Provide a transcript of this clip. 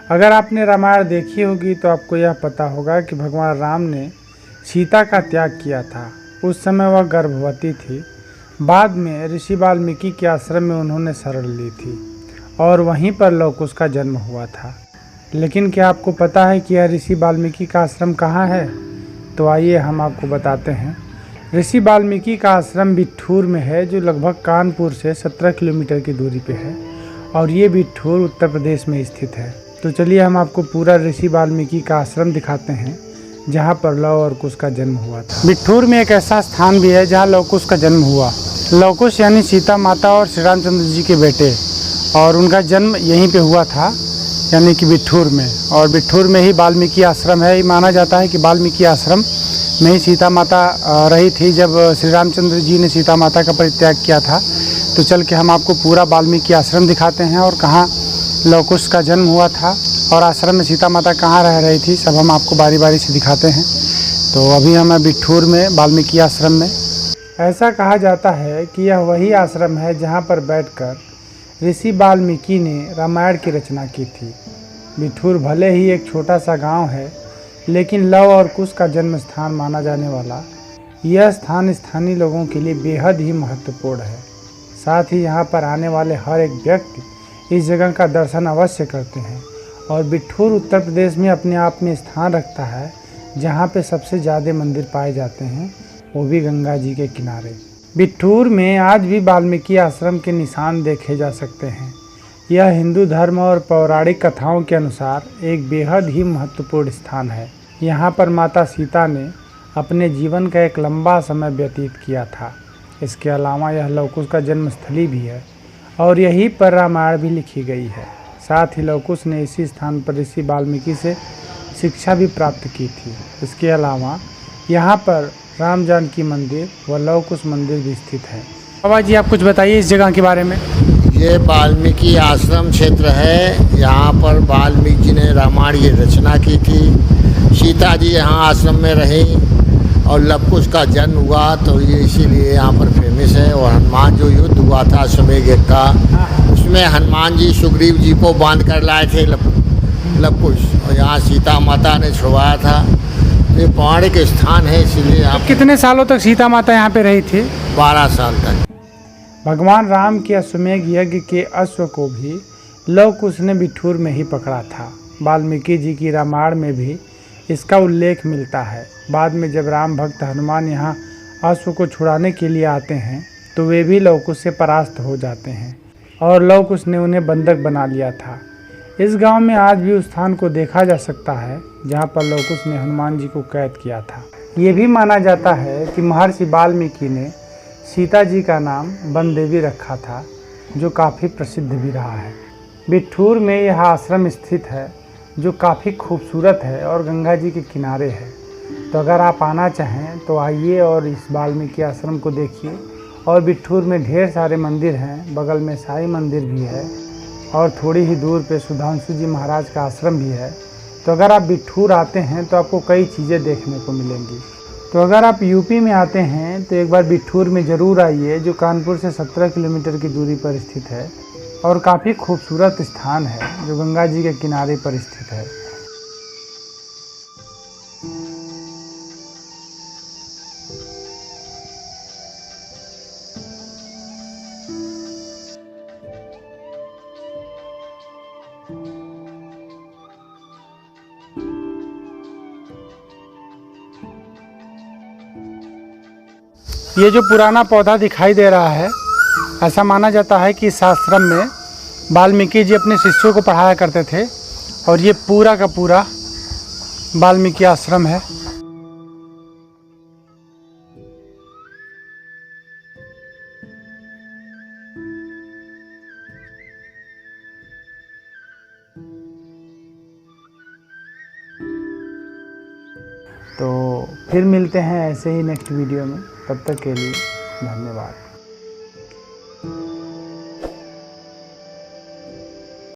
अगर आपने रामायण देखी होगी तो आपको यह पता होगा कि भगवान राम ने सीता का त्याग किया था। उस समय वह गर्भवती थी। बाद में ऋषि वाल्मीकि के आश्रम में उन्होंने शरण ली थी और वहीं पर लव कुश का जन्म हुआ था। लेकिन क्या आपको पता है कि यह ऋषि वाल्मीकि का आश्रम कहाँ है? तो आइए हम आपको बताते हैं। ऋषि वाल्मीकि का आश्रम बिठूर में है, जो लगभग कानपुर से 17 किलोमीटर की दूरी पे है और ये बिठूर उत्तर प्रदेश में स्थित है। तो चलिए हम आपको पूरा ऋषि वाल्मीकि का आश्रम दिखाते हैं जहाँ पर लव और कुश का जन्म हुआ था। बिठूर में एक ऐसा स्थान भी है जहाँ लव कुश का जन्म हुआ। लव कुश यानी सीता माता और श्री रामचंद्र जी के बेटे, और उनका जन्म यहीं पे हुआ था, यानी कि बिठूर में। और बिठूर में ही वाल्मीकि आश्रम है। ये माना जाता है कि वाल्मीकि आश्रम में ही सीता माता रही थी जब श्री रामचंद्र जी ने सीता माता का परित्याग किया था। तो चल के हम आपको पूरा वाल्मीकि आश्रम दिखाते हैं और कहाँ लव कुश का जन्म हुआ था और आश्रम में सीता माता कहाँ रह रही थी, सब हम आपको बारी बारी से दिखाते हैं। तो अभी हम बिठूर में वाल्मीकि आश्रम में। ऐसा कहा जाता है कि यह वही आश्रम है जहाँ पर बैठकर ऋषि वाल्मीकि ने रामायण की रचना की थी। बिठूर भले ही एक छोटा सा गांव है, लेकिन लव और कुश का जन्म स्थान माना जाने वाला यह स्थान स्थानीय लोगों के लिए बेहद ही महत्वपूर्ण है। साथ ही यहाँ पर आने वाले हर एक व्यक्ति इस जगह का दर्शन अवश्य करते हैं। और बिठूर उत्तर प्रदेश में अपने आप में स्थान रखता है जहाँ पे सबसे ज़्यादा मंदिर पाए जाते हैं, वो भी गंगा जी के किनारे। बिठूर में आज भी वाल्मीकि आश्रम के निशान देखे जा सकते हैं। यह हिंदू धर्म और पौराणिक कथाओं के अनुसार एक बेहद ही महत्वपूर्ण स्थान है। यहाँ पर माता सीता ने अपने जीवन का एक लंबा समय व्यतीत किया था। इसके अलावा यह लव कुश का जन्मस्थली भी है और यहीं पर रामायण भी लिखी गई है। साथ ही लव कुश ने इसी स्थान पर ऋषि वाल्मीकि से शिक्षा भी प्राप्त की थी। इसके अलावा यहाँ पर राम जानकी मंदिर व लव कुश मंदिर भी स्थित है। बाबा जी, आप कुछ बताइए इस जगह के बारे में। ये वाल्मीकि आश्रम क्षेत्र है। यहाँ पर वाल्मीकि ने रामायण की रचना की थी। सीता जी यहाँ आश्रम में रहीं और लव कुश का जन्म हुआ, तो ये इसीलिए यहाँ पर फेमस है। और हनुमान जो युद्ध हुआ था अश्वमेध का, उसमें हनुमान जी सुग्रीव जी को बांध कर लाए थे लव कुश, और यहाँ सीता माता ने छुड़वाया था। ये पौराणिक स्थान है, इसीलिए यहाँ। कितने सालों तक सीता माता यहाँ पे रही थी? 12 साल तक। भगवान राम के अश्वमेध यज्ञ के अश्व को भी लव कुश ने बिठूर में ही पकड़ा था। वाल्मीकि जी की रामायण में भी इसका उल्लेख मिलता है। बाद में जब राम भक्त हनुमान यहाँ अश्व को छुड़ाने के लिए आते हैं तो वे भी लव कुश से परास्त हो जाते हैं और लव कुश ने उन्हें बंधक बना लिया था। इस गांव में आज भी उस स्थान को देखा जा सकता है जहां पर लव कुश ने हनुमान जी को कैद किया था। ये भी माना जाता है कि महर्षि वाल्मीकि ने सीता जी का नाम वन देवी रखा था, जो काफ़ी प्रसिद्ध भी रहा है। बिठूर में यह आश्रम स्थित है जो काफ़ी खूबसूरत है और गंगा जी के किनारे है। तो अगर आप आना चाहें तो आइए और इस वाल्मीकि आश्रम को देखिए। और बिठूर में ढेर सारे मंदिर हैं, बगल में साईं मंदिर भी है और थोड़ी ही दूर पे सुधांशु जी महाराज का आश्रम भी है। तो अगर आप बिठूर आते हैं तो आपको कई चीज़ें देखने को मिलेंगी। तो अगर आप यूपी में आते हैं तो एक बार बिठूर में ज़रूर आइए, जो कानपुर से 17 किलोमीटर की दूरी पर स्थित है और काफ़ी खूबसूरत स्थान है जो गंगा जी के किनारे पर स्थित है। ये जो पुराना पौधा दिखाई दे रहा है, ऐसा माना जाता है कि इस आश्रम में वाल्मीकि जी अपने शिष्यों को पढ़ाया करते थे और ये पूरा का पूरा वाल्मीकि आश्रम है। तो फिर मिलते हैं ऐसे ही नेक्स्ट वीडियो में। तब तक के लिए धन्यवाद।